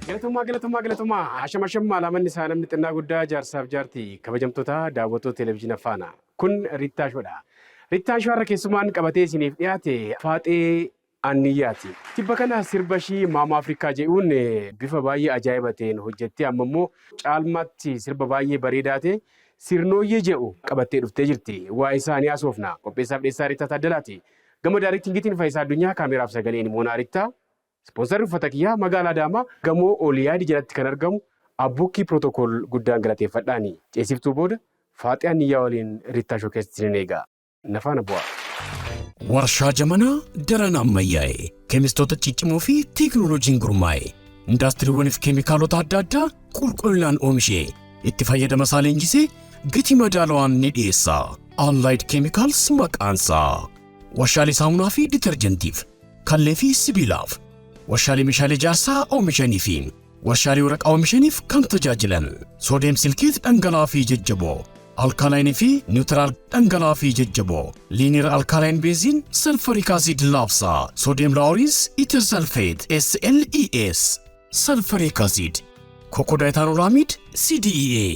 Galatoomaa Ashamashammaa lamaan isaa namni xinnaa guddaa jaarsaaf jaartii kabajamtoota daawwattoota televezyiina faana kun Riittaashoodha. Riittaashoo har'a keessumaan qabatee isiniif dhiyaate Faaxee Anniyyaati. Tibba kana sirba ishii Maama Afrikaa jedhuun bifa baay'ee ajaa'iba ta'een hojjettee amma immoo caalmaatti sirba baay'ee bareedaa ta'e sirnooyyee jedhu qabattee dhuftee jirti. Waa'ee isaanii haasofna. Qopheessaaf dhiyeessaa Riittaa Taaddalaati. Gama daariiktingiitiin Faayisaa Addunyaa kaameraaf sagaleen Moonaa Riittaa. Sponsor uffata kiyyaa magaalaa Adaamaa gamoo Ooliyaadii jalatti kan argamu Abbuukii Pirootokool guddaan galateeffadhaani. Ceesiftuu booda Faaxee Anniyyaa waliin Riittaashoo keessatti isin eega. Nafaana bu'aa. Warshaa jamanaa daran ammayyaa'e keemistoota ciccimoo fi teekinooloojiin gurmaa'e indaastiriiwwaniif keemikaalota adda addaa qulqullinaan oomishee itti fayyadama isaa leenjisee gatii madaalawaan ni dhiyeessa. Allied Chemicals maqaansaa warshaalee saamunaa fi diiterjentiif kallee fi sibiilaaf warshaalee meeshaalee ijaarsaa oomishanii fi warshaalee waraqaa oomishaniif kan tajaajilan soodiyem silkiit dhangala'aa fi jajjaboo alkaalaayinii fi niwutiraal dhangala'aa fi jajjaboo liiniir alkaalaayinii beeziin salfariik aasiid laabsaa soodiyem laawuriis itir salfeet SLES salfariik aasiid kokodaayitaanolaamiid CDEA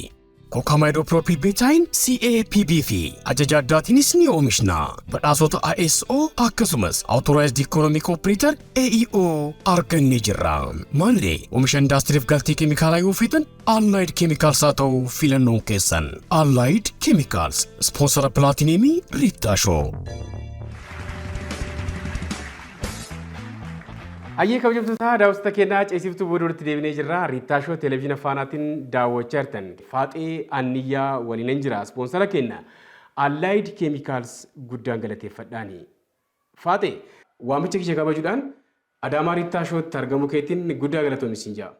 kokaamaayidoopiroopil beetaayin CAPB fi ajaja addaatiinis ni oomishna. Badhaasota ISO akkasumas Authorized Economic Operator AEO argannee jirra. Maallee oomisha indaastiriif galtii keemikaalaa yoo feetan Allied Chemicals haa ta'u filannoon keessan. Allied Chemicals sponsora Plaatineemii Riittaashoo. Ayyee kabajamtoota daawwattoota keenyaa ceesiftuu booda walitti deebinee jirra. Riittaashoo televezyiina faanaatiin daawwachaa jirtan. Faaxee Anniyyaa waliin jira. Sponsora keenya Allied Chemicals guddaan galateeffadhaani. Faaxee waamicha kishee kabajuudhaan Adaamaa Riittaashootti argamu keetiin guddaa galatoomni siin jira.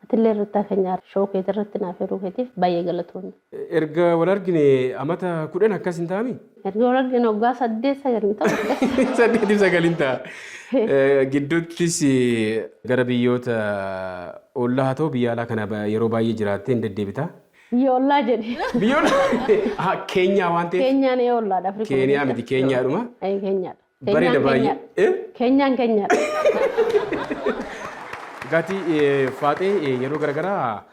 Atillee Riittaa keenyaa shoo keetii irratti naaf yeroo keetiif baay'ee galatoomni. Erga wal argine amata 10 akkas hin taa'ami? Erga wal argine waggaa 8-9 ta'a. 8-9 ta'a. Gidduuttis gara biyyoota ollaa haa ta'u biyya alaa kana yeroo baay'ee jiraattee hin deddeebita. Biyya ollaa jedhe. Biyya ollaa Keenyaa waan ta'eef. Keenyaan yoo ollaadha. Keeniyaa miti Keenyaadhuma. Keenyaadha. Bareeda baay'ee. Keenyaan Keenyaadha. Gaatii Faaxee yeroo garaagaraa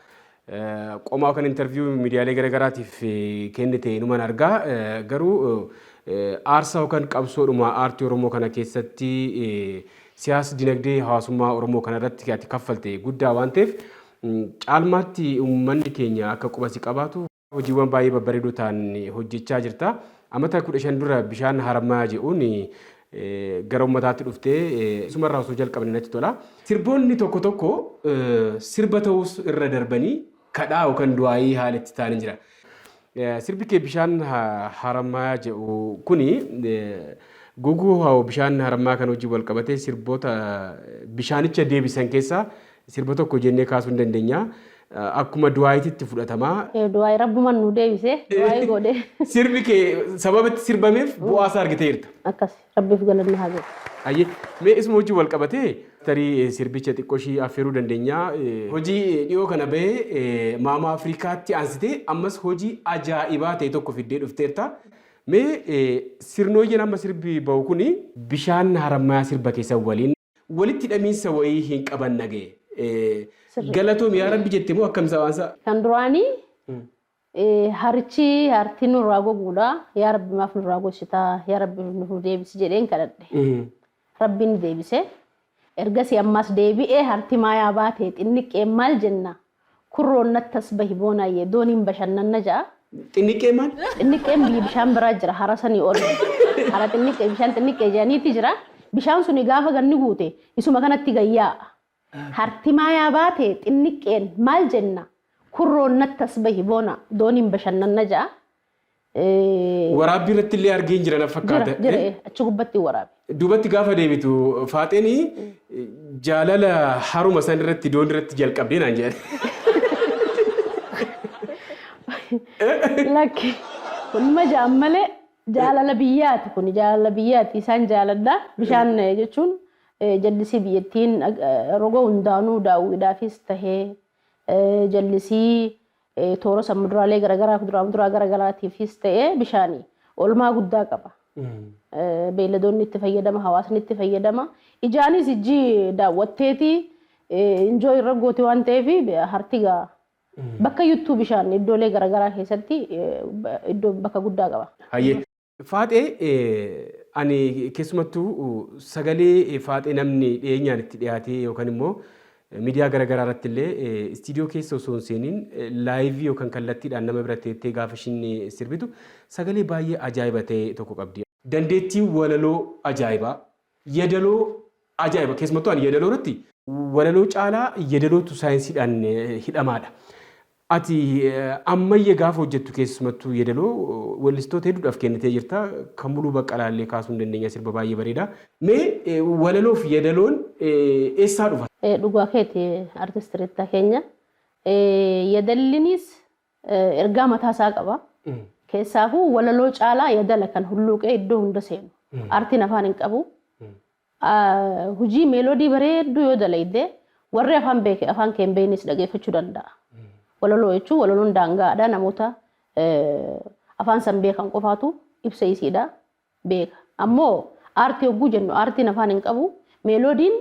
qomaa kan interviyuu miidiyaalee garaagaraatiif kennite numan argaa garuu aarsaa yookaan qabsoodhuma aartii Oromoo kana keessatti siyaasa dinagdee hawaasummaa Oromoo kana irratti ati kaffalte guddaa waan ta'eef caalmaatti uummanni keenya akka qubasi qabaatu hojiiwwan baay'ee babbareedoo ta'an hojjechaa jirta. Amata 15 dura bishaan Harammaa jedhuun gara uummataatti dhuftee sumarraa osoo jalqabne natti tola. Sirboonni tokko tokko sirba ta'uus irra darbanii kadhaa yookaan du'aayii haala itti ta'anii jira. Sirbi kee bishaan Harammaa jedhu kuni guguu bishaan Harammaa kan hojii wal qabatee sirboota bishaanicha deebisan keessaa sirba tokko jennee kaasuu hin dandeenya. Akkuma du'aayiitti fudhatamaa. Du'aayii rabbumaan nu deebisee du'aayii godhee. Sirbi kee sababa itti sirbameef bu'aa isaa argiteerta. Akkas rabbiif galanni haa godhu. Ayyee mee isuma hojii wal qabatee tarii sirbicha xiqqoo ishii affeeruu dandeenya. Hojii dhiyoo kana bahee Maama Afrikaatti aansitee ammas hojii ajaa'ibaa ta'e tokko fiddee dhufteerta. Mee sirnooyyeen amma sirbi bahu kuni bishaan Harammaa sirba keessa waliin walitti hidhamiinsa wayii hin qaban nagee. Galatoom yaa Rabbi jettee moo akkam sabaansa? Kan duraanii harichi harti nurraa goguudha. Yaa Rabbi maaf nurraa gochitaa? Yaa Rabbi nu deebisi jedheen kadhadhe. Rabbiin deebise. Ergasii ammas deebi'ee harti maayaa baatee xinniqqeen maal jenna? Kurroon nattas bahi boonaayyee dooniin bashannanna ja'a. Xinniqqeen maal? Xinniqqeen bishaan biraa jira. Hara sanii ol. Hara xinniqqee bishaan xinniqqee jedhaniiti jira. Bishaan suni gaafa ganni guute isuma kanatti gayyaa. Harti maayaa baatee xinniqqeen maal jenna? Kurroon nattas bahi boona dooniin bashannanna ja'a. Waraabbii irratti illee argee jira na fakkaata. Jira achi gubbatti waraabe. Duubatti gaafa deebitu Faaxeen jaalala haruma san irratti doon irratti jalqabdee naan jedhan. Lakki kun ma ja'an malee jaalala biyyaati kun jaalala biyyaati isaan jaaladha bishaan jechuun jallisii biyyattiin roga hundaanuu daawwiidhaafis tahee jallisii toora samuduraalee garaagaraa muduraa garaagaraatiifis ta'ee bishaanii oolmaa guddaa qaba. Beeyladoonni itti fayyadama hawaasni itti fayyadama ijaanis ijji daawwatteeti enjoy irra goote waan ta'eef harti gaa bakka YouTube bishaan iddoolee garaagaraa keessatti iddoo bakka guddaa qaba. Hayyee. Faaxee ani keessumattuu sagalee faaxee namni dhiyeenyaan itti dhiyaatee yookaan immoo miidiyaa garaagaraa irratti illee istiidiyoo keessa osoo hin seeniin laayivii yookaan kallattiidhaan nama bira teettee gaafa ishiin sirbitu sagalee baay'ee ajaa'iba ta'e tokko qabdi. Dandeettii walaloo ajaa'ibaa, yeedaloo ajaa'iba keessumattuu ani yeedaloo irratti walaloo caalaa yeedalootu saayinsiidhaan hidhamaadha. Ati ammayya gaafa hojjettu keessumattuu yeedaloo wallistoota hedduudhaaf kennitee jirta. Kan Muluu Baqqalaallee kaasuu hin dandeenya sirba baay'ee bareeda. Mee walaloo fi yeedaloon eessaa dhufa? Dhugaa keeti artistireetta keenya. Yeedallinis ergaa mataa isaa qaba. Keessaafuu walaloo caalaa yeedala kan hulluuqee iddoo hunda seenu. Artiin afaan hin qabu. Hojii meeloodii bareedduu yoo dalaydee warri afaan kee hin beeknes dhageeffachuu danda'a. Walaloo jechuun walaloon daangaadha namoota afaan san beekan qofaatu ibsa isiidha beeka. Ammoo aartii hogguu jennu aartiin afaan hin qabu meeloodiin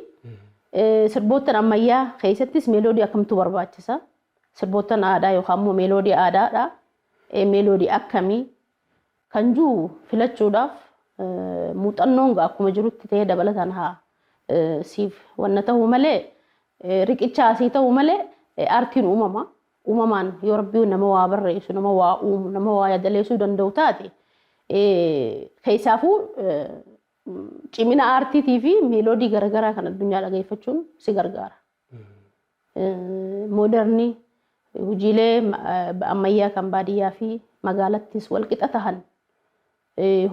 sirboottan ammayyaa keessattis meeloodii akkamtu barbaachisa. Sirboottan aadaa yookaan immoo meeloodii aadaadha. Meeloodii akkamii kan jiru filachuudhaaf muuxannoon akkuma jirutti ta'ee dabalataan haa siif wanna ta'uu malee riqicha asii ta'uu malee aartiin uumama. Uumamaan yoo rabbiin nama waa barreessu, nama waa uumu, nama waa yaadaleessuu danda'u taate keessaafuu cimina aartiitii fi meeloodii garaagaraa kan addunyaa dhageeffachuun si gargaara. Mooderni hojiilee ammayyaa kan baadiyyaa fi magaalattis wal qixa tahan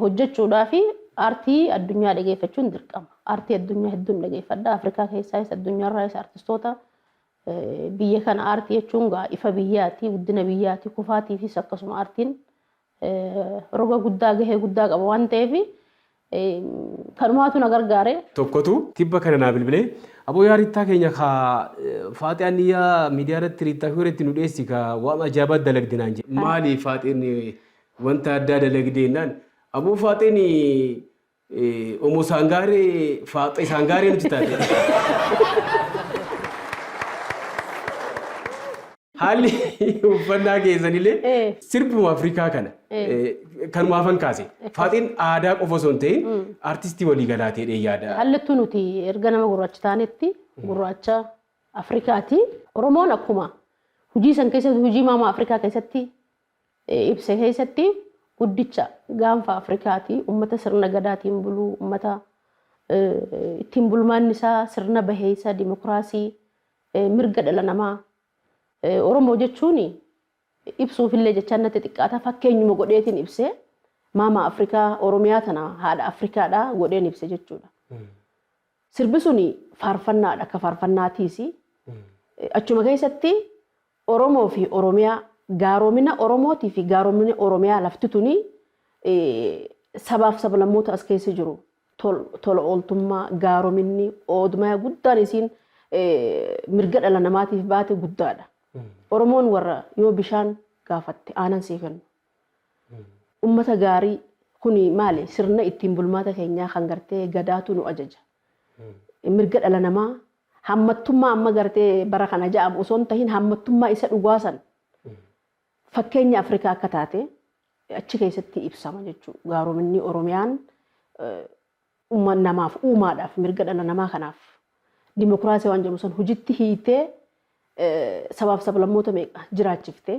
hojjechuudhaa fi aartii addunyaa dhageeffachuun dirqama. Aartii addunyaa hedduun dhageeffadha. Afrikaa keessaas addunyaarraas artistoota biyya kana aartii jechuun ifa biyyaati, guddina biyyaati, kufaatiifis akkasuma aartiin roga guddaa gahee guddaa qaba waan ta'eef kanumaatu na gargaare. Tokkotu tibba kana naa bilbilee aboo yaa riittaa keenya faaxee aniyyaa miidiyaa irratti riittaa fi irratti nu dhiyeessi waan ajaa'ibaa dalagde naan jedhe. Maali faaxeen wanta addaa dalagdee naan aboo faaxeen omoo saangaaree faaxee saangaaree nuti taate. Haalli uffannaa keessanillee sirbuma Afrikaa kana kanuma afaan kaase. Faaxeen aadaa qofa osoo hin ta'in artistii waliigalaa ta'ee yaada. Haallattuu nuti erga nama gurraacha taanetti gurraacha Afrikaati. Oromoon akkuma hojii san keessatti hojii maamaa Afrikaa keessatti ibsa keessatti guddicha gaanfa Afrikaati. Uummata sirna gadaatiin buluu, uummata ittiin bulmaan isaa sirna baheessa dimokiraasii mirga dhala namaa. Oromoo jechuun ibsuufillee jechaan natti xiqqaata fakkeenyuma godheetiin ibsee maama Afrikaa Oromiyaa tana haadha Afrikaadha godheen ibse jechuudha. Sirbi sun faarfannaadha akka faarfannaatiis. Achuma keessatti Oromoo fi Oromiyaa gaaromina Oromootii fi gaaromina Oromiyaa lafti tuni sabaaf sablammoota as keessa jiru. Tola ooltummaa gaarominni oodummaa guddaan isiin mirga dhala namaatiif baate guddaadha. Oromoon warra yoo bishaan gaafatte aanan sii kennu. Uummata gaarii kuni maali sirna ittiin bulmaata keenyaa kan gartee gadaatu nu ajaja. Mirga dhala namaa hammattummaa amma gartee bara kana ja'amu osoo hin tahin hammattummaa isa dhugaasan fakkeenya Afrikaa akka taate achi keessatti ibsama jechuudha. Gaarominni Oromiyaan namaaf uumaadhaaf mirga dhala namaa kanaaf dimokiraasii waan jedhamu san hojiitti hiitee sabaaf sablammoota meeqa jiraachiftee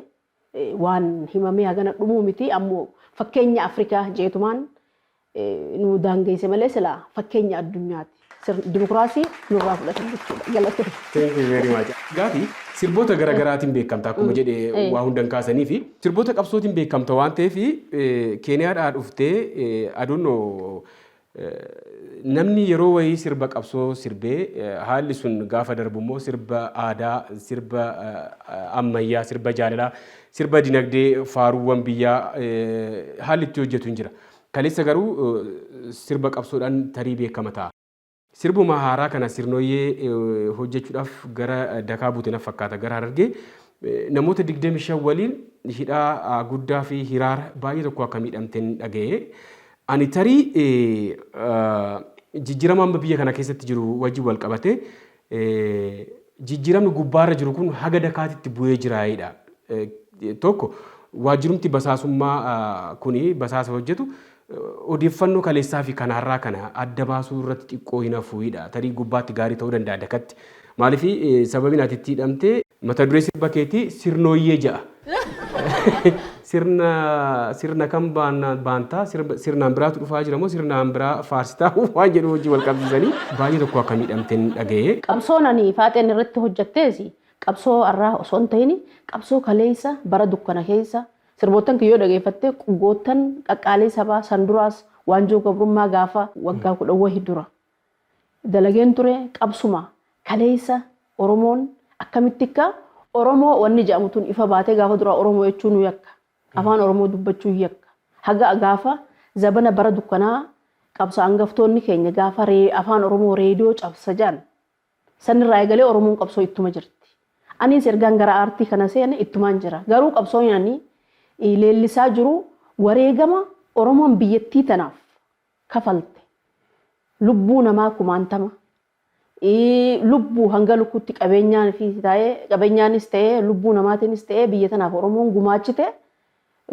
waan himamee hagana dhumuu miti ammoo fakkeenya Afrikaa jeetumaan nu daangeesse malee silaa fakkeenya addunyaati. Dimokiraasii nurraa fudhatan jechuudha. Galatoomaa. Thank you very much. Gaafi sirboota garaagaraatiin beekamta akkuma jedhee waa hundan kaasanii fi sirboota qabsootiin beekamta waan ta'eef Keeniyaadhaa dhuftee aduun namni yeroo wayii sirba qabsoo sirbee haalli sun gaafa darbu immoo sirba aadaa, sirba ammayyaa, sirba jaalalaa, sirba dinagdee, faaruuwwan biyyaa haalli itti hojjetu hin jira. Kaleessa garuu sirba qabsoodhaan tarii beekama ta'a. Sirbuma haaraa kana sirnooyyee hojjechuudhaaf gara Dakaa buuteen fakkaata gara Harargee namoota 25 waliin hidhaa guddaa fi hiraara baay'ee tokko akka miidhamteen dhaga'ee ani tarii jijjiirama amma biyya kana keessatti jiru wajjin wal qabate jijjiiramni gubbaarra jiru kun haga dakaatitti bu'ee jiraayidha. Tokko waajjirumti basaasummaa kuni basaasa hojjetu odeeffannoo kaleessaa fi kanaarraa kana adda baasuu irratti xiqqoo hin hafuudha. Tarii gubbaatti gaarii ta'uu danda'a dakatti. Maaliif sababiin ati itti hidhamtee mata duree sirba keetii sirnooyyee ja'a. Sirna kan baantaa sirnaan biraatu dhufaa jira moo sirnaan biraa faarsitaa waan jedhu hojii wal qabsiisanii baay'ee tokko akka miidhamteen dhaga'ee. Qabsoon ani faaxeen irratti hojjetteesi qabsoo irraa osoo hin ta'in qabsoo kaleessa bara dukkana keessa sirboottan kiyyoo dhageeffattee quggoottan qaqqaalee sabaa sanduraas waanjoo gabrummaa gaafa waggaa 10 wahii dura dalageen ture qabsuma kaleessa Oromoon akkamitti akka Oromoo wanni jedhamtuun ifa baatee gaafa dura Oromoo jechuun yakka afaan Oromoo dubbachuu yakka haga gaafa zabana bara dukkanaa qabsa hangaftoonni keenya gaafa afaan Oromoo reediyoo cabsa jaan sanirraa eegalee Oromoon qabsoo ittuma jirti. Anis ergaan gara aartii kana seene ittumaan jira. Garuu qabsoon yani leellisaa jiru wareegama Oromoon biyyattii tanaaf kafalte lubbuu namaa kumaantama. Lubbuu hanga lukkuutti qabeenyaanis ta'ee lubbuu namaatiinis ta'ee biyya tanaaf Oromoon gumaachite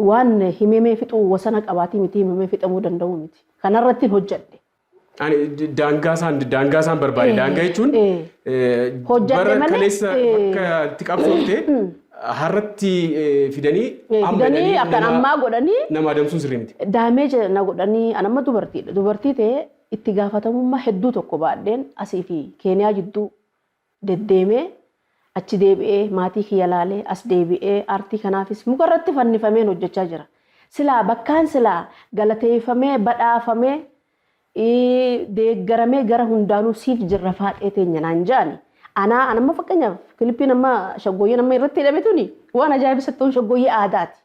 waan himamee fixuu wasana qabaatii miti himamee fixamuu danda'u miti. Kanarratti hojjedhe. Daangaa isaan barbaade. Daangaa jechuun bara kaleessa bakka itti qabsoofte harratti fidanii akkan ammaa godhanii nama adamsuun sirrii miti. Daameeja na godhanii anamma dubartiidha. Dubartii ta'ee itti gaafatamummaa hedduu tokko baadheen asii fi Keeniyaa jidduu deddeemee achi deebi'ee maatii kiyya laalee as deebi'ee aartii kanaafis mukarratti fannifameen hojjechaa jira. Silaa bakkaan silaa galateeffamee badhaafamee deeggaramee gara hundaanuu siif jirra faadhee teenya naan jaani. Anamma fakkeenyaaf Filippii nama shaggooyyee nama irratti hidhame tuni waan ajaa'ibsattuun shaggooyyee aadaati.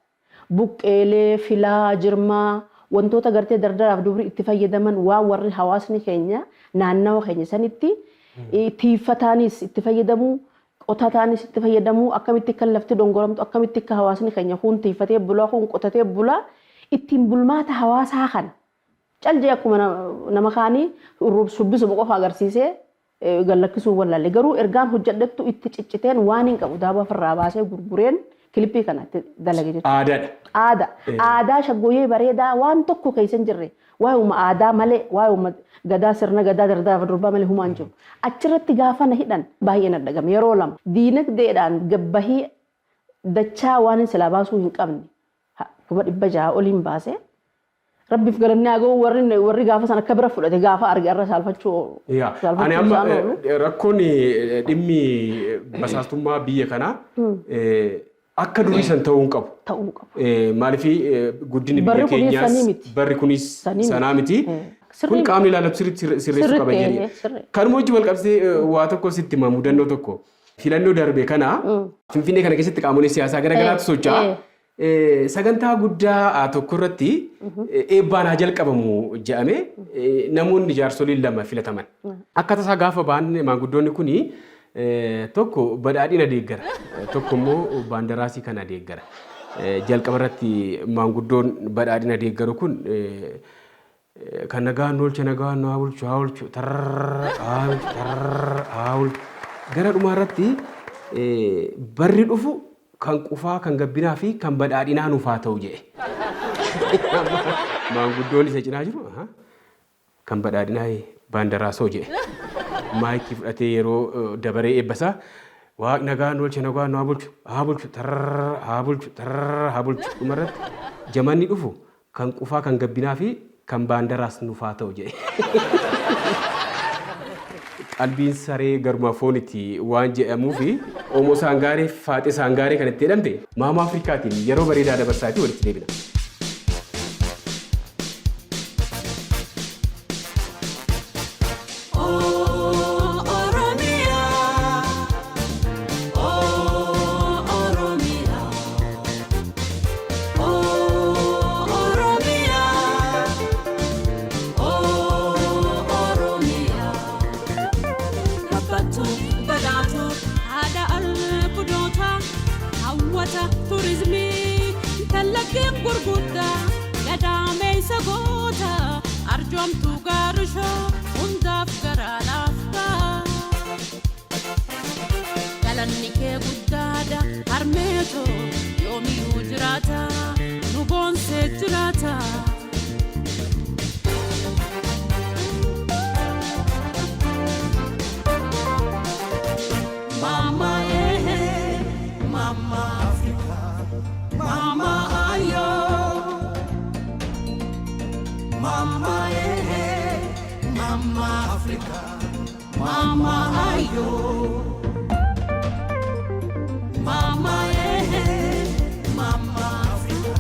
Buqqeelee, filaa, jirmaa wantoota gartee dardaraaf dubri itti fayyadaman waan warri hawaasni keenya naannawa keenya sanitti tiiffataanis itti fayyadamuu qotataanis itti fayyadamuu akkamitti kan lafti dongoramtu akkamitti akka hawaasni keenya kun tiiffatee bulaa kun qotatee bulaa ittiin bulmaata hawaasaa kana caljee akkuma nama kaanii shubbisu qofa agarsiisee gallakkisuu wallaalle garuu ergaan hojjedhettu itti cicciteen waan hin qabu daaba ofirraa baasee gurgureen Filippii kanatti dalage jechuudha. Aadaa shaggooyyee bareedaa waan tokko keessa hin jirre waa'uma aadaa malee waa'uma gadaa sirna gadaa dardaraaf durbaa malee humaan jiru. Achirratti gaafa na hidhan baay'ee na dhagame yeroo lama diinagdeedhaan gabbahii dachaa waan hin silaa baasuu hin qabne 600 oliin baasee Rabbiif galanni haa ga'u warri gaafa sana akka bira fudhate gaafa arge irra saalfachuu. Ani amma rakkoon dhimmi basaastummaa biyya kanaa akka durii san ta'uu hin qabu. Maaliif guddinni biyya keenyaas barri kunis sanaa miti. Kun qaamni ilaalatu sirreessuu qaba jedhee. Kanuma wajjin wal qabsiisee waa tokko sitti himaa mudannoo tokko. Filannoo darbe kana Finfinnee kana keessatti qaamolee siyaasaa garaagaraatu socho'a. Sagantaa guddaa tokko irratti eebbaan haa jalqabamu jedhamee namoonni jaarsoliin 2 filataman. Akka tasaa gaafa ba'an maanguddoonni kuni tokko badhaadhina deeggara tokko immoo baandaraasii kana deeggara. Jalqaba irratti maanguddoon badhaadhina deeggaru kun kan nagaan oolcha nagaan haa bulchu gara dhumaa irratti barri dhufu kan qufaa kan gabbinaa fi kan badhaadhinaa nuuf haa ta'u jedhe. Maanguddoon isa cinaa jiru kan badhaadhinaa baandaraasoo jedhe. Maayikii fudhatee yeroo dabaree eebbasaa Waaqni nagaan oolcha nagaan haa bulchu dhumarratti jamanni dhufu kan qufaa kan gabbinaa fi kan baandaraas nuuf haa ta'u jedhe. Qalbiin saree garuma foonitti waan jedhamuu fi Oomoo Saangaaree Faaxee Saangaaree kan itti jedhamte maama Afrikaatiin yeroo bareedaa dabarsaatii walitti deebina. galanni kee guddaadha harmeetoo yoomiyuu jiraata nu boonsee jiraata. Mama Mama Africa, Mama Ayo, Mama Mama Africa, Mama Ayo, Mama Mama Africa,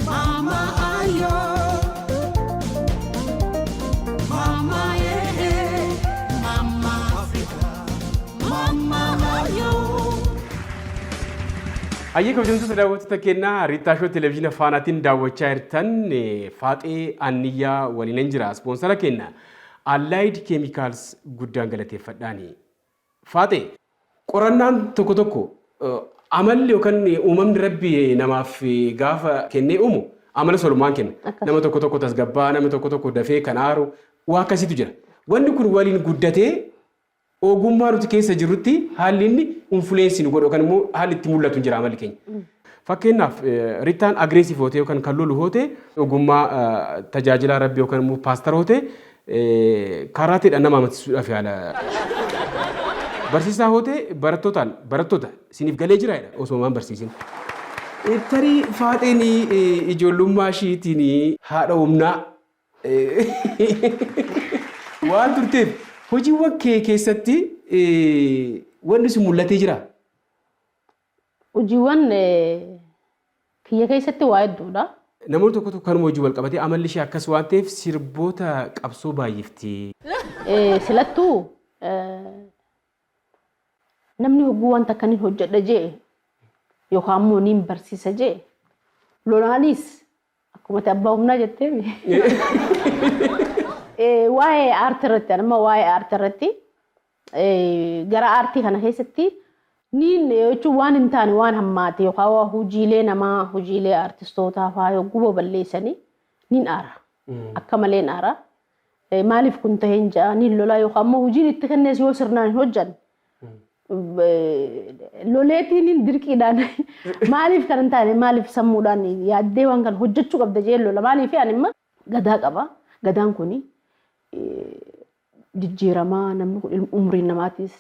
Mama Ayo, Mama Mama Africa, Mama Ayo. Ayyee kabajamtoota daawwattoota keenyaa Riittaashoo Televezyiina Faanaatiin daawwachaa jirtan Faaxee Anniyyaa waliin jira. Ispoonsara keenya Allied Chemicals guddaan galateeffadhaani. Faaxee qorannaan tokko tokko amalli yookaan uumamni Rabbi namaaf gaafa kennee uumu amala solumaan kenna. Nama tokko tokko tasgabbaa, nama tokko tokko dafee kan aaru waa akkasiitu jira. Wanni kun waliin guddatee ogummaa nuti keessa jirrutti haalli inni influensi nu godhu yookaan immoo haalli itti mul'atu jira amalli keenya. Fakkeenyaaf Riittaan agreesiif hootee yookaan kan lolu hootee ogummaa tajaajilaa Rabbi yookaan immoo paastara hootee karaateedhaan nama amansiisuudhaaf yaala. Barsiisaa hootee barattoota isiniif galee jira osoo maan barsiisin. Tarii Faaxeen ijoollummaa ishiitiin haadha humnaa waan turteef hojiiwwan kee keessatti wanni sun mul'atee jira? Hojiiwwan kiyya keessatti waa hedduudha. Namoonni tokko tokko kanuma hojii wal qabatee amalli ishee akkas waan ta'eef sirboota qabsoo baay'ifti. Silattuu namni hogguu wanta akkaniin hojjedha jee yookaan immoo niin barsiisa jee lolaanis akkuma abbaa humnaa jettee waa'ee aartii irratti amma waa'ee aartii irratti gara aartii kana keessatti niin jechuun waan hin taane waan hammaate yookaan hojiilee namaa hojiilee aartistootaa fa'aa yogguu balleessanii niin aara akka malee aara maaliif kun ta'een jaa niin lolaa yookaan immoo hojiin itti kennees yoo sirnaan hin hojjan loleetiin niin dirqiidhaan maaliif kan hin taane maaliif sammuudhaan yaaddee waan kan hojjechuu qabda jee lola maaliif ani imma gadaa qaba gadaan kuni jijjiiramaa namni kun umriin namaatis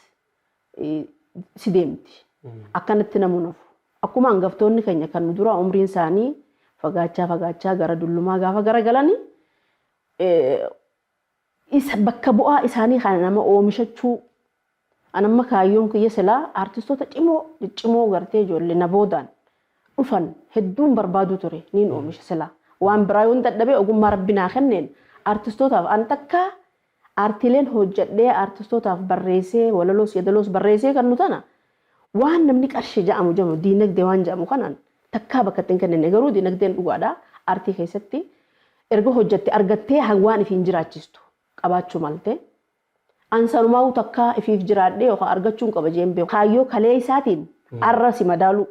si deemti. Akkanatti namuunaaf. Akkuma hangaftoonni keenya kan nu dura umriin isaanii fagaachaa gara dullumaa gaafa gara galanii bakka bu'aa isaanii kana nama oomishachuu anamma kaayyoon kiyya silaa aartistoota cimoo gartee ijoollee na boodaan dhufan hedduun barbaadu ture niin oomisha silaa. Waan biraa yoon dadhabee ogummaa Rabbi naa kenneen aartistootaaf an takka aartileen hojjedhee aartistootaaf barreessee walaloos yadaloos barreessee kan nutana waan namni qarshii ja'amu jamu diinagdee waan ja'amu kanaan takkaa bakka ittiin kennine garuu diinagdeen dhugaadhaa aartii keessatti erga hojjette argattee hawaan ifiin jiraachistu qabaachuu malte ansanumaa takkaa ifiif jiraadhee yookaan argachuun qaba jeembee kaayyoo kalee isaatiin arra si madaalu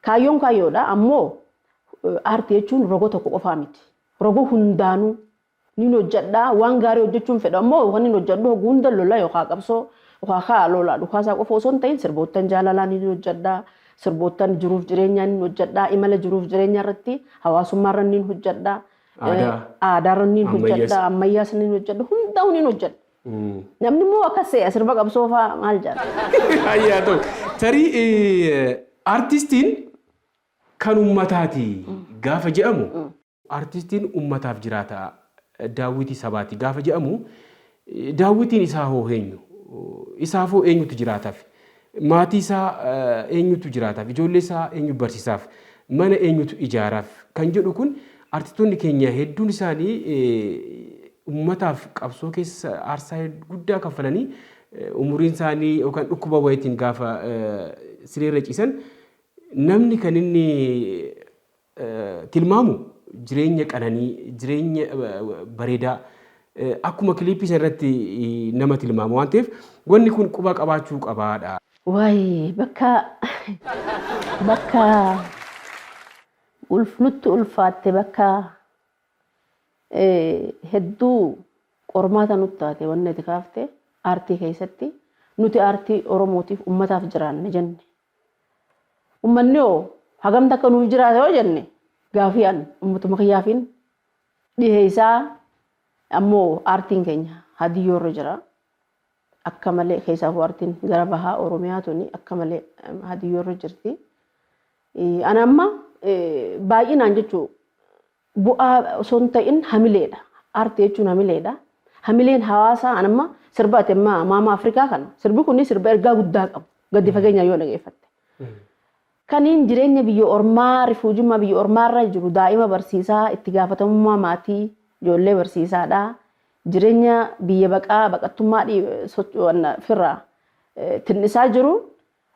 kaayyoon kaayyoodha ammoo aartii jechuun rogo tokko qofaa miti. Rogo hundaanuu niin hojjedhaa waan gaarii hojjechuun fedha ammoo waan niin hojjedhu hunda lola yookaan qabsoo yookaan haa lola dhukaasaa qofa osoo hin ta'in sirboottan jaalalaa niin hojjedhaa sirboottan jiruuf jireenyaa niin hojjedhaa imala jiruuf jireenyaa irratti hawaasummaa irra niin hojjedhaa aadaa irra niin hojjedhaa ammayyaas niin hojjedhaa hundaa'uu niin hojjedha. Namni immoo akkas ta'e sirba qabsoo fa'aa maal jaala? Ayyaa ta'u tarii aartistiin kan uummataati gaafa jedhamu aartistiin uummataaf jiraata daawwitii sabaati gaafa jedhamu daawwitiin isaa hoo eenyu isaaf hoo eenyutu jiraataaf maatii isaa eenyutu jiraataaf ijoollee isaa eenyu barsiisaaf mana eenyutu ijaaraaf kan jedhu kun aartistoonni keenya hedduun isaanii uummataaf qabsoo keessa aarsaa guddaa kaffalanii umuriin isaanii yookaan dhukkuba wayitiin gaafa sireerra ciisan namni kan inni tilmaamu jireenya qananii jireenya bareedaa akkuma kiliipii irratti nama tilmaamu waan ta'eef wanni kun quba qabaachuu qabaadha. Waayee bakka nutti ulfaatte bakka hedduu qormaata nutti taate wanni itti kaafte aartii keessatti nuti aartii Oromootiif uummataaf jiraanne jenne. Uummanni hoo hagam takka nuuf jiraate yoo jenne gaafii an uummatuma kiyyaafiin dhihee isaa ammoo aartiin keenya Hadiyyoo irra jira. Akka malee keessaafuu aartiin gara bahaa Oromiyaa tuni akka malee Hadiyyoo irra jirti. Ana amma baay'inaan jechuun bu'aa osoo hin ta'in hamileedha. Aartii jechuun hamileedha. Hamileen hawaasaa ana amma sirba ati amma maama Afrikaa kana sirbi kun sirba ergaa guddaa qabu gadi fageenyaan yoo dhageeffatte. Kaniin jireenya biyya ormaa rifuujummaa biyya ormaarra jiru daa'ima barsiisaa itti gaafatamummaa maatii ijoollee barsiisaadha. Jireenya biyya baqattummaa firraa tinnisaa jiru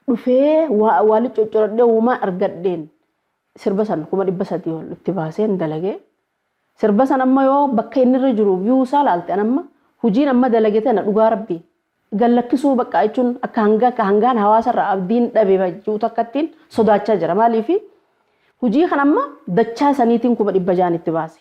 dhufee waan coccorodhee uumaa argadheen sirba san 300 ol itti baaseen dalagee sirba san amma yoo bakka inni irra jiru viyuu isaa laalte amma hojiin amma dalagee tana dhugaa rabbii gallakkisuu bakka jechuun akka hangaan hawaasarraa abdiin dhabee bajjuu takkattiin sodaachaa jira maaliif hojii kan amma dachaa saniitiin 600 itti baase.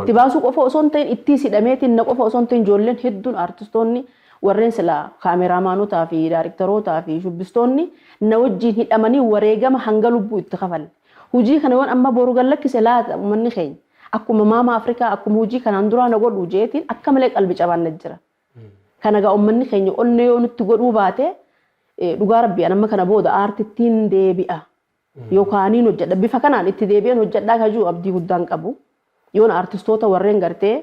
Itti baasuu qofa osoo hin ta'in itti sidhameetiin na qofa osoo hin ta'in ijoolleen hedduun aartistoonni warreen silaa kaameraamaanotaa fi daayireektarootaa fi shubbistoonni na wajjin hidhamanii wareegama hanga lubbuu itti kafalle. Hojii kana yoon amma boru gallakkise laata uummanni keenya akkuma maama Afrikaa akkuma hojii kanaan duraa na godhu jeetiin akka malee qalbii cabaan jira. Kana gaa uummanni keenya onnee yoo nutti godhuu baate dhugaa rabbii amma kana booda aartittiin deebi'a. Yookaaniin hojjedha bifa kanaan itti deebi'an hojjedhaa kajuu abdii guddaan qabu. Yoon aartistoota warreen gartee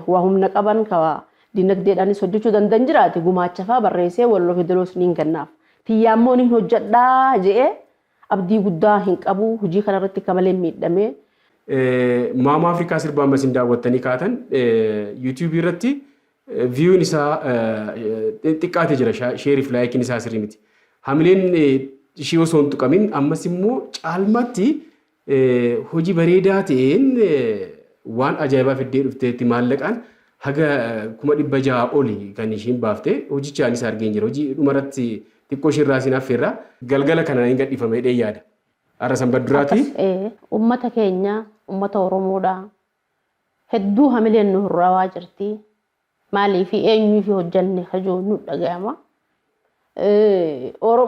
waa humna qaban ka dinagdeedhaanis hojjechuu danda'an jiraate gumaacha fa'aa barreessee walloo fidaloos niin kennaaf. Tiyyaammoo niin hojjedhaa je'ee abdii guddaa hin qabu hojii kanarratti akka malee miidhamee. Maama Afrikaa sirbaa ammas hin daawwattanii kaatan YouTube irratti viyuun isaa xiqqaatee jira sheeriif laayikiin isaa sirrii miti. Hamileen ishii osoo hin tuqamin ammas immoo caalmaatti hojii bareedaa ta'een waan ajaa'ibaa fiddee dhufteetti maallaqaan haga 600 oli kan ishiin baaftee hojichaanis argeen jira. Hojii dhumarratti xiqqoo ishirraa siin affeerraa galgala kanaan hin gadhiifamee dhee yaada. Arra sanbadduraati. Uummata keenya uummata Oromoodha. Hedduu hamileen nu hurraawaa jirti. Maaliif eenyuuf hojjanne kajoo nu dhaga'ama.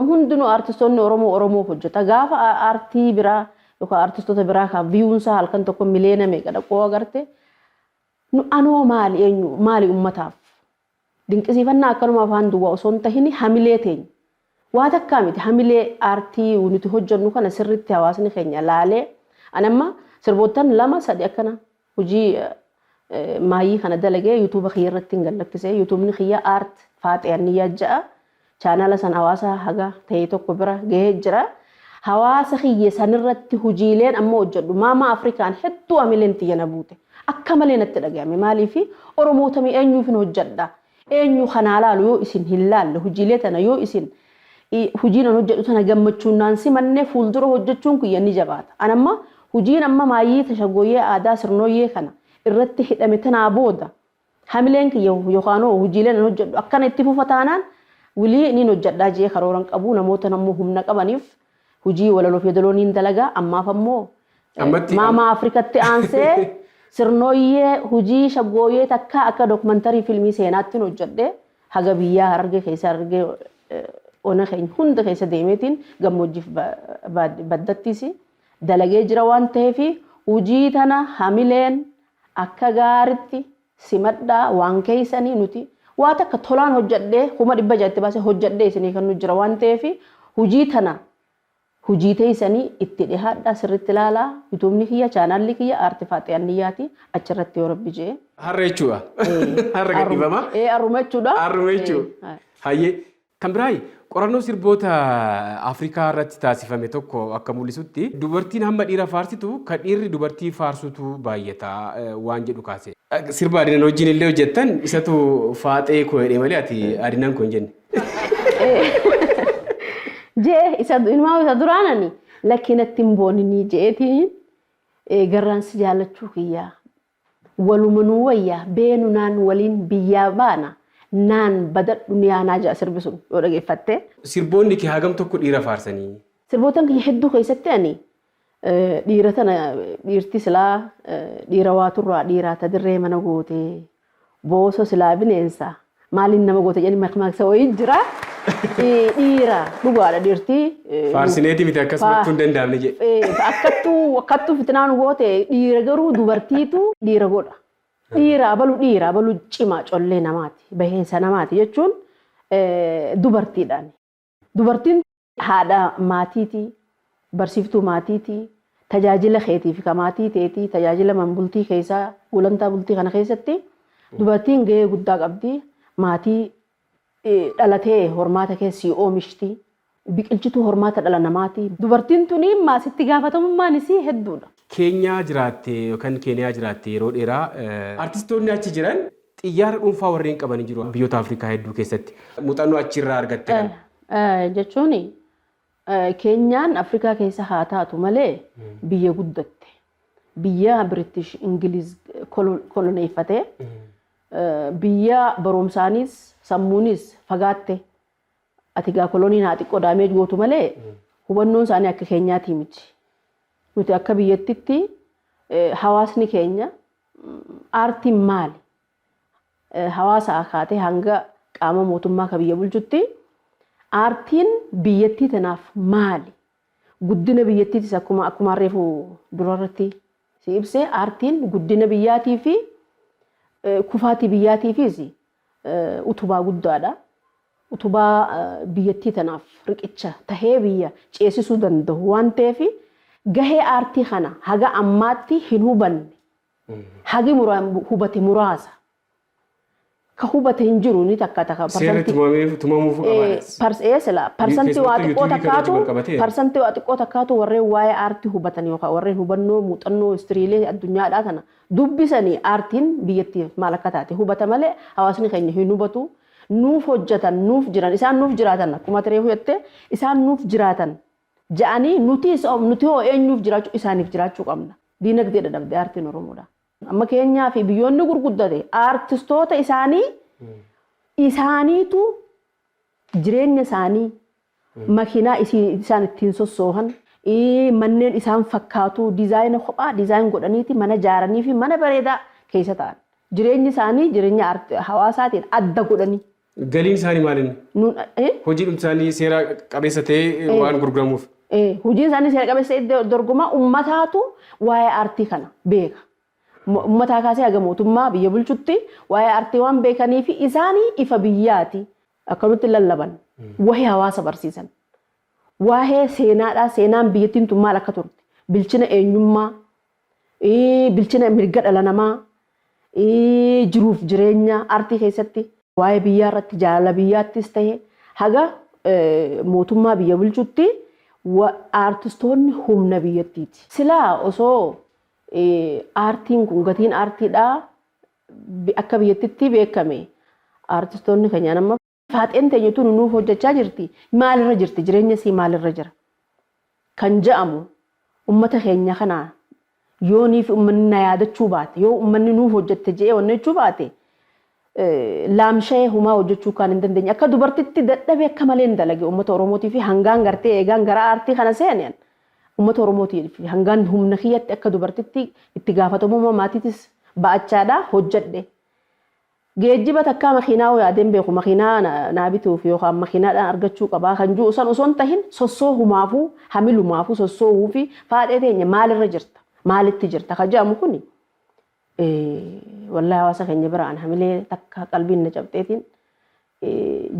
Hundinuu aartistoonni Oromoof hojjeta. Gaafa aartii biraa yookaan aartistoota biraa kan viyuunsaa halkan tokko miliyoona meeqa dhaqoo agarte nu anoo maali eenyu maali uummataaf dinqisiifannaa akkanuma afaan duwwaa osoo hin tahin hamilee teenya waa takkaa miti hamilee aartii nuti hojjennu kana sirriitti hawaasni keenya laalee anamma sirboottan 2-3 akkana hojii maayii kana dalagee yuutuuba kiyya irratti hin gallakkisee yuutuubni kiyya aart faaxe'anniyyaa ja'a chaanala san hawaasa haga ta'ee tokko bira gahee jira. Hawaasa kiyya sanirratti hojiileen amma hojjedhu maama Afrikaan hedduu hamileen tiyyana buute akka malee natti dhagahame maaliif Oromoota mi eenyuuf hin hojjedha eenyu kanaa laalu yoo isin hin laalle hojiilee tana yoo isin hojiin hojjedhu tana gammachuun naansi mannee fuuldura hojjechuun kiyya ni jabaata anamma hojiin amma maayii tashaggooyyee aadaa sirnooyyee kana irratti hidhame tanaa booda hamileen kiyya yookaan hojiileen hojjedhu akkana itti fufataanaan wilii niin hojjedhaa jee karooran qabu namoota nammoo humna qabaniif hujii walaloo fedalooniin dalagaa ammaaf ammoo maama Afrikatti aansee sirnooyyee hujii shaggooyyee takka akka dokumantarii filmii seenaatti hojjedhe haga biyyaa Harargee keessa Harargee ona keenya hunda keessa deemeetiin gammoojjiif baddattis dalagee jira waan ta'eef hujii tana hamileen akka gaaritti simadhaa waan keessanii nuti waa takka tolaan hojjedhee 600 itti baasee hojjedhee isinii kan nu jira waan ta'eef hujii tana hujii teessanii itti dhihaadhaa sirriitti ilaalaa yuutuubni kiyya chaanaalli kiyya aartii faaxe'anniyyaati achirratti yoo rabbi jee. Harra jechuudha. Harra gadhiifama. Harruma jechuudha. Harruma jechuudha. Hayyee kan biraayi qorannoo sirboota Afrikaa irratti taasifame tokko akka mul'isutti dubartiin hamma dhiira faarsitu kan dhiirri dubartii faarsutu baay'ata waan jedhu kaase. Sirba adinan wajjin illee hojjettan isatu faaxee koo jedhee malee ati adinan koo hin jenne. Jee isa duraanani lakkinatti hin boonini jeetiin garraansi jaallachuu kiyyaa walumanuu wayyaa beenu naan waliin biyyaa baana naan badadhu ni aanaa jaa sirbi sun yoo dhageeffatte. Sirboonni kee hagam tokko dhiira faarsanii? Sirbootan kiyya hedduu keessatti ani dhiira tana dhiirti silaa dhiira waa turraa dhiiraa ta dirree mana gootee booso silaa bineensa maaliin nama goota jedhanii makmaaksa wayii jira. Dhiira dhugaadha dhiirtii. Faarsineeti miti akkasumatti hin danda'amne jedhe. Akkattuu fitinaan goote dhiira garuu dubartiitu dhiira godha. Dhiira balu cimaa collee namaati baheessa namaati jechuun dubartiidhaan. Dubartiin haadha maatiiti barsiiftuu maatiiti tajaajila keetiif ka maatii teetii tajaajila manbultii keessaa gulantaa bultii kana keessatti dubartiin gahee guddaa qabdi maatii dhalatee hormaata keessii oomishti biqilchituu hormaata dhala namaati dubartiin tuni maasitti gaafatamummaan isii hedduudha. Keenyaa jiraatte yookaan Keeniyaa jiraatte yeroo dheeraa artistoonni achi jiran xiyyaara dhuunfaa warreen qabanii jiru biyyoota Afrikaa hedduu keessatti muuxannoo achirraa argatte kan. Jechuun Keenyaan Afrikaa keessa haa taatu malee biyya guddatte biyya British Ingiliz koloneeffatee biyya barumsaanis sammuunis fagaatte ati gaa koloniin haa xiqqoo daameej gootu malee hubannoon isaanii akka Keenyaati miti. Nuti akka biyyattitti hawaasni keenya aartiin maali? Hawaasa akaatee hanga qaama mootummaa ka biyya bulchutti aartiin biyyattii tanaaf maali? Guddina biyyattiitis akkuma reefu durarratti si ibsee aartiin guddina biyyaatii fi kufaatii biyyaatiifis utubaa guddaadha. Utubaa biyyattii tanaaf riqicha tahee biyya ceesisuu danda'u waan ta'eef gahee aartii kana haga ammaatti hin hubanne hagi hubate muraasa ka hubate hin jiru ni takka seerri tumamuuf parsantii waa xiqqoo takkaatu warreen waa'ee aartii hubatan yookaan warreen hubannoo muuxannoo istiriilee addunyaadhaa kana dubbisanii aartiin biyyattiif maal akka taate hubata malee hawaasni keenya hin hubatu nuuf hojjetan nuuf jiran isaan nuuf jiraatan akkuma tireefu jettee isaan nuuf jiraatan ja'anii nuti hoo eenyuuf jiraachuu isaaniif jiraachuu qabna. Diinagdeedha dhabdee aartiin Oromoodha. Amma Keenyaa fi biyyoonni gurguddate aartistoota isaaniitu jireenya isaanii makiinaa isaan ittiin sossoohan manneen isaan fakkaatu diizaayina kophaa diizaayin godhaniiti mana ijaaranii fi mana bareedaa keessa ta'an. Jireenyi isaanii jireenya hawaasaatiin adda godhanii. Galiin isaanii maalinni? Hojiin isaanii seera qabeessa ta'e waan gurguramuuf. Hojiin isaanii seera qabeessa dorgomaa ummataatu waa'ee aartii kana beeka. Ummataa kaasee haga mootummaa biyya bulchutti waa'ee aartii waan beekaniif isaanii ifa biyyaati akkamitti lallaban waa'ee hawaasa barsiisan. Waa'ee seenaadhaa seenaan biyyattiin tun maal akka turte bilchina eenyummaa bilchina mirga dhala namaa jiruuf jireenya aartii keessatti waa'ee biyyaa irratti jaalala biyyaattis ta'e haga mootummaa biyya bulchutti aartistoonni humna biyyattiiti. Silaa osoo aartiin kun gatiin aartiidhaa akka biyyattitti beekame aartistoonni keenya nama faaxeen teenyutu nuuf hojjechaa jirti maalirra jirti jireenya isii maalirra jira kan jedhamu ummata keenya kanaa yoo niif ummanni na yaadachuu baate yoo ummanni nuuf hojjette jedhee onnechuu baate laamshee humaa hojjechuu kan hin dandeenye akka dubartitti dadhabee akka malee hin dalage ummata Oromootii fi hangaan gartee eegaan gara aartii kana seenan ummata Oromootii fi hangaan humna kiyyatti akka dubartitti itti gaafatamummaa maatiitis ba'achaadha hojjedhe. Geejjiba takkaa makiinaa yaadeen beeku makiinaa naa bituuf yookaan makiinaadhaan argachuu qabaa kan jiru osoo hin tahin sossoohumaafuu hamilumaafuu sossoohuu fi faadhee teenya maalirra jirta maalitti jirta kan jedhamu kuni wallahi hawaasa keenya biraan hamilee takka qalbiin na cabxeetiin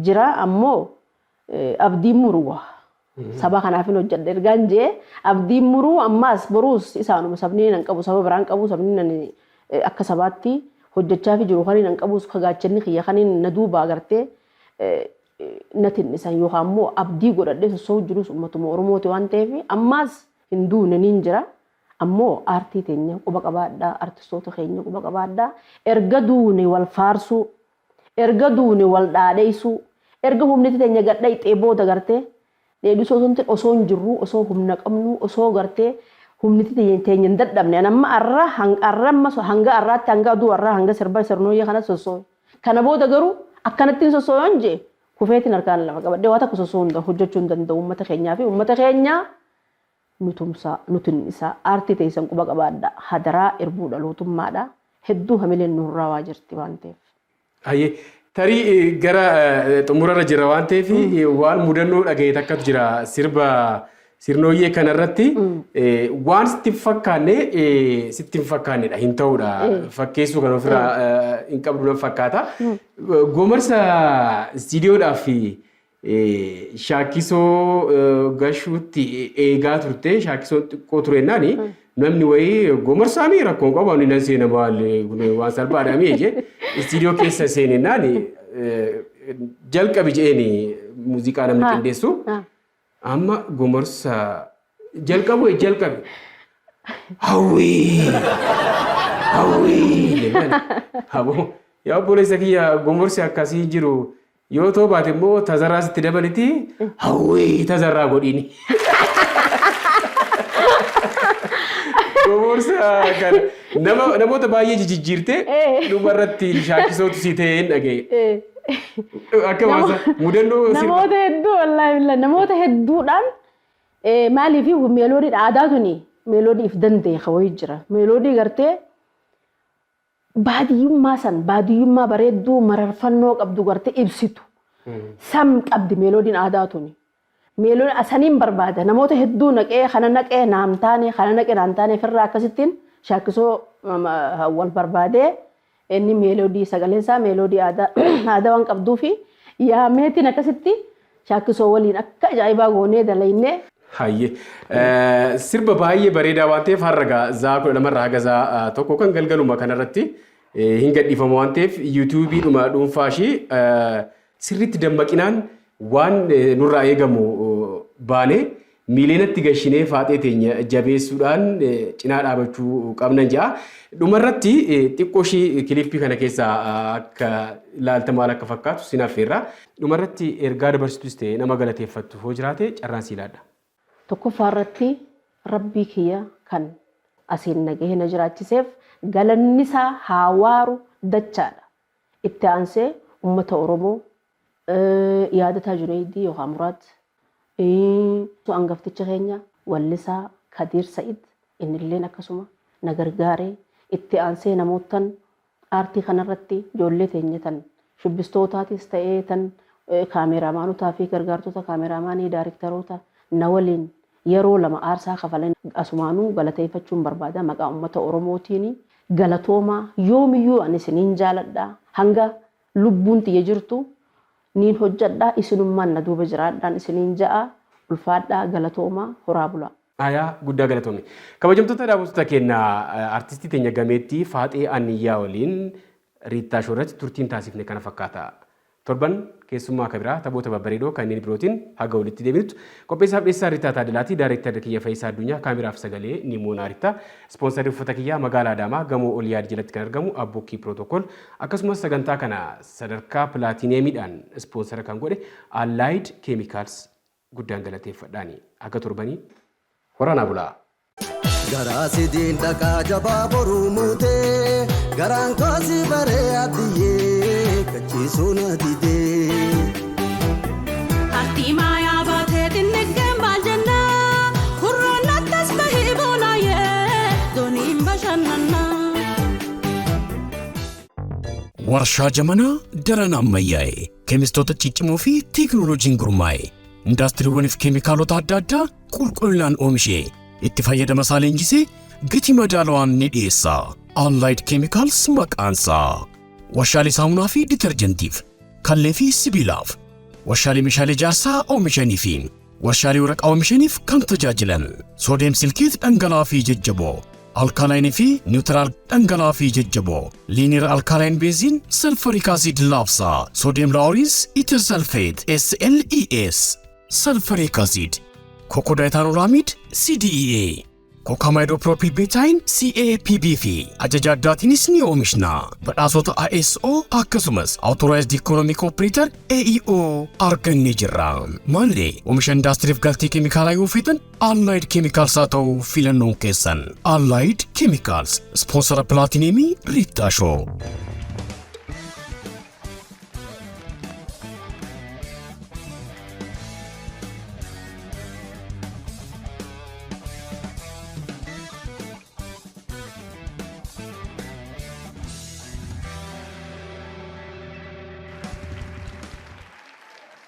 jira ammoo abdiin muruwa saba kanaaf hin hojjedhe ergaan jee abdiin muruu ammaas boruus isaanuma sabni nan qabu saba biraan qabu sabni nan akka sabaatti hojjechaa fi jiru kan nan qabuus kagaachanni kiyya kan na duuba agartee natin isan yookaan ammoo abdii godhadhee sossoo jirus ummatuma Oromooti waan ta'eef ammaas hin duune niin jira. Ammoo aartii teenya quba qabaadhaa artistoota keenya quba qabaadhaa erga duune wal faarsuu erga duune wal dhaadheessuu erga humniti teenya gadha ixee booda gartee dheedhisoo osoo hin jirru osoo humna qabnu osoo gartee humniti teenya hin dadhabne amma hanga arraatti hanga aduu arraa hanga sirba sirnooyya kana sossoo kana booda garuu akkanattiin sossooyoon jee kufeetiin harkaan lama qabadhee waa takka sossoo hojjechuu hin danda'u uummata keenyaa fi uummata keenyaa nutin isaa aartii teessan quba qabaadha hadaraa irbuu dhalootummaadha hedduu hamileen nurraa waa jirti waan ta'eef. Hayyee tarii gara xumurarra jira waan ta'eef waan mudannoo dhaga'e takkatu jira sirba sirnooyyee kanarratti waan sitti hin fakkaannedha hin ta'udha fakkeessuu kan ofirraa hin qabdu nan fakkaata gomarsa istiidiyoodhaaf shaakkisoo gashuutti eegaa turte shaakkisoo xiqqoo turennaani namni wayii gomarsaamii rakkoon qabu ani nan seena waan salphaadhaamii jee istiidiyoo keessa seenennaani jalqabi jeeni muuziqaa namni qindeessu amma gomarsa jalqabe hawwii yaa obboleessa kiyya gomorsi akkasii jiru yoo ta'u baate immoo tazarraas itti dabaliti hawwii tazarraa godhini. Gomorsa kana namoota baay'ee jijjiirte dhumarratti shaakkisootu si ta'e hin dhaga'e. Akka waasa mudannoo namoota hedduu wallaahi namoota hedduudhaan maaliif meeloodii aadaa tuni meeloodii if danda'e hawwii jira meeloodii gartee baadiyyummaa bareedduu mararfannoo qabdu gartee ibsitu sam qabdi meeloodiin aadaa tuni meeloodii asaniin barbaada namoota hedduu naqee kana naqee naamtaane firraa akkasittiin shaakkisoo wal barbaadee inni meeloodii sagaleen isaa meeloodii aadaa waan qabduu fi yaa meetiin akkasitti shaakkisoo waliin akka ajaa'ibaa goonee dalaynee. Hayyee sirba baay'ee bareedaa waan ta'eef har'a zaa 12 haga zaa tokko kan galgaluma kanarratti hin gadhiifamu waan ta'eef yuutuubii dhuunfaa ishii sirriitti dammaqinaan waan nurraa eegamu baanee miileenatti gashinee faaxee teenya jabeessuudhaan cinaa dhaabachuu qabnan ja'a. Dhumarratti xiqqoo ishii kilippii kana keessaa akka ilaalta maal akka fakkaatu sin affeerra. Dhumarratti ergaa dabarsitus ta'e nama galateeffattu hoo jiraate carraan si ilaalla. Tokkoffaa irratti rabbii kiyya kan asiin nagahee na jiraachiseef galanni isaa haa waaru dachaadha. Itti aansee uummata Oromoo yaadataa Junaydii yookaan Muraad hangafticha keenya wallisaa Kadiir Sa'id innilleen akkasuma na gargaaree itti aansee namootan aartii kanarratti ijoollee teenya tan shubbistootaatis ta'ee tan kaameraamaanotaa fi gargaartota kaameraamaanii daarektaroota na waliin yeroo lama aarsaa kafalan asumaanuu galateeffachuun barbaada maqaa uummata Oromootiin galatoomaa yoomiyyuu ani isiniin jaaladha hanga lubbuun tiyya jirtu niin hojjadha isinummaan na duuba jiraadhaan isiniin ja'a ulfaadhaa galatoomaa horaa bulaa. Ayaa guddaa galatoomne. Kabajamtoota daawwattoota keenya artistii teenya gameettii Faaxee Aniyyaa waliin Riittaa Shoorratti turtiin taasifne kana fakkaata. Torban keessummaa kabiraa taphoota babbareedoo kanneen birootiin haga walitti deebinutti qopheessaaf dhiyeessaa Riittaa Taadilaatii Daayireektarri kiyya Fayyisaa Addunyaa kaameraaf sagalee Nimoonaa Riittaa ispoonsarii uffata kiyyaa magaalaa Adaamaa gamoo Oliyaad jalatti kan argamu Abbookii Pirootokool akkasumas sagantaa kana sadarkaa pilaatineemiidhaan ispoonsara kan godhe Allied Chemicals guddaan galateeffadhaani akka torbanii waraanaa bulaa. Garaa sidiin dhaqaa jabaa boruu muutee garaan koosii baree abdiyyee kachiisuu na didee. Artii maayaa baatee dinniggeen maal jennaa hurroon attas bahii boonaayyee dooniin bashannannaa. Warshaa jamanaa daran ammayyaa'e keemistoota ciccimoo fi teekinooloojiin gurmaa'e indaastiriiwwaniif keemikaalota adda addaa qulqullinaan oomishee itti fayyadama isaa leenjisee gatii madaalawaan ni dhiyeessa. Allied Chemicals maqaansaa warshaalee saamunaa fi ditarjentiif kallee fi sibiilaaf warshaalee meeshaalee ijaarsaa oomishanii fi warshaalee waraqaa oomishaniif kan tajaajilan soodiyeem silkeet dhangala'aa fi jajjaboo alkaalaayinii fi niwutiraal dhangala'aa fi jajjaboo liiniir alkaalaayinii beeziin salfariik aasiid laabsaa soodiyeem laawuriis itir salfeet SLES salfariik aasiid kokodaayitaanolaamiid CDEA kokaamaayidoopiroopilbeetaayin CAPB fi ajaja addaatiinis ni oomishna. Badhaasota ISO akkasumas Authorized Economic Operator AEO argannee jirra. Maallee oomisha indaastiriif galtii keemikaalaa yoo feetan Allied Chemicals haa ta'u filannoon keessan. Allied Chemicals ispoonsara pilaatineemii Riittaa Shoo.